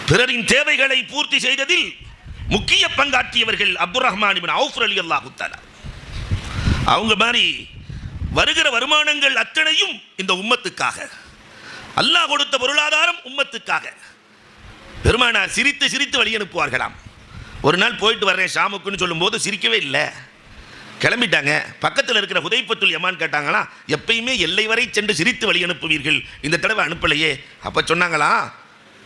பிறரின் தேவைகளை பூர்த்தி செய்ததில் முக்கிய பங்காற்றியவர்கள் அப்துர் ரஹ்மான் இப்னு அவுஃப் ரலியல்லாஹு தஆலா. அவங்க மாதிரி வருகிற வருமானங்கள் அத்தனையும் இந்த உம்மத்துக்காக, அல்லாஹ் கொடுத்த பொருளாதாரம் உம்மத்துக்காக. பெருமானார் சிரித்து சிரித்து வழி அனுப்புவார்களாம். ஒரு நாள் போயிட்டு வர்றேன் ஷாமுக்குன்னு சொல்லும்போது சிரிக்கவே இல்லை, கிளம்பிட்டாங்க. பக்கத்தில் இருக்கிற ஹுதைஃபத்துல் யமான் கேட்டாங்களா, எப்பயுமே எல்லை வரை சென்று சிரித்து வழி அனுப்புவீர்கள், இந்த தடவை அனுப்பலையே? அப்போ சொன்னாங்களா,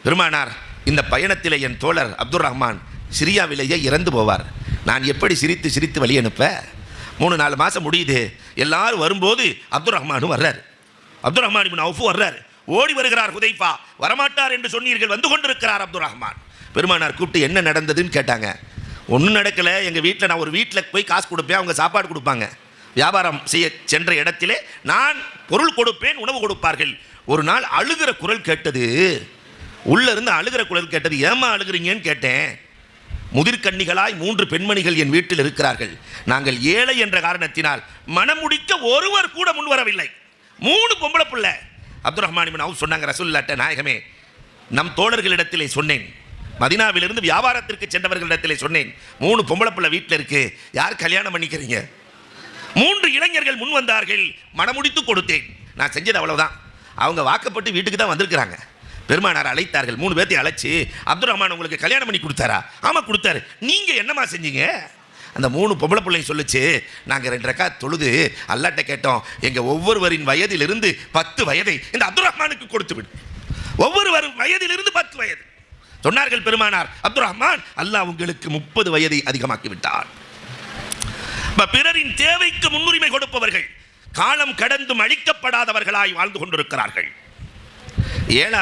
பெருமானார் இந்த பயணத்தில் என் தோழர் அப்துர் ரஹ்மான் சிரியாவிலேயே இறந்து போவார், நான் எப்படி சிரித்து சிரித்து வழி அனுப்ப? 3-4 மாதம் முடியுது, எல்லாரும் வரும்போது அப்துர் ரஹ்மானும் வர்றார், அப்துர் ரஹ்மான் இப்னு அவுஃப் வர்றார். ஓடி வருகிறார் ஹுதைஃபா, வரமாட்டார் என்று சொன்னீர்கள், வந்து கொண்டிருக்கிறார் அப்துர் ரஹ்மான். பெருமானார் கூப்பிட்டு என்ன நடந்ததுன்னு கேட்டாங்க. ஒன்றும் நடக்கலை, எங்கள் வீட்டில் நான் ஒரு வீட்டில் போய் காசு கொடுப்பேன், அவங்க சாப்பாடு கொடுப்பாங்க. வியாபாரம் செய்ய சென்ற இடத்திலே நான் பொருள் கொடுப்பேன், உணவு கொடுப்பார்கள். ஒரு நாள் அழுகிற குரல் கேட்டது, உள்ளே இருந்து அழுகிற குரல் கேட்டது. ஏமா அழுகிறீங்கன்னு கேட்டேன். முதிர்கன்னிகளாய் 3 பெண்மணிகள் என் வீட்டில் இருக்கிறார்கள், நாங்கள் ஏழை என்ற காரணத்தினால் மனம் முடிக்க ஒருவர் கூட முன்வரவில்லை, 3 பொம்பளை பிள்ளை. அப்துர் ரஹ்மான் இப்னு அவுஃப் சொன்னாங்க, ரசூலுல்லாஹ்ட்ட நாயகமே, நம் தோழர்களிடத்திலே சொன்னேன், மதீனாவிலிருந்து வியாபாரத்திற்கு சென்றவர்களிடத்திலே சொன்னேன், 3 பொம்பளை பிள்ளை வீட்டில் இருக்கு, யார் கல்யாணம் பண்ணிக்கிறீங்க? 3 இளைஞர்கள் முன் வந்தார்கள், மனமுடித்து கொடுத்தேன். நான் செஞ்சது அவ்வளவுதான். அவங்க வாக்கப்பட்டு வீட்டுக்கு தான் வந்திருக்கிறாங்க. பெருமானார் அழைத்தார்கள், 3 பேர்த்தையும் அழைச்சி, அப்துர் ரஹ்மான் உங்களுக்கு கல்யாணம் பண்ணி கொடுத்தாரா? ஆமாம் கொடுத்தாரு. நீங்கள் என்னமா செஞ்சீங்க? அந்த 3 பொம்பளை பிள்ளைங்க சொல்லிச்சு, நாங்கள் 2 ரக்காத் தொழுது அல்லாஹ்ட்ட கேட்டோம், எங்கள் ஒவ்வொருவரின் வயதிலிருந்து 10 வயதை இந்த அப்துர் ரஹ்மானுக்கு கொடுத்து விடு, ஒவ்வொரு வயதிலிருந்து 10 வயது. சொன்னார்கள் பெருமானார், அப்துர் ரஹ்மான் அல்லாஹ் உங்களுக்கு 30 வயதை அதிகமாக்கி விட்டார். பிறரின் தேவைக்கு முன்னுரிமை கொடுப்பவர்கள் காலம் கடந்தும் அழிக்கப்படாதவர்களாய் வாழ்ந்து கொண்டிருக்கிறார்கள். 7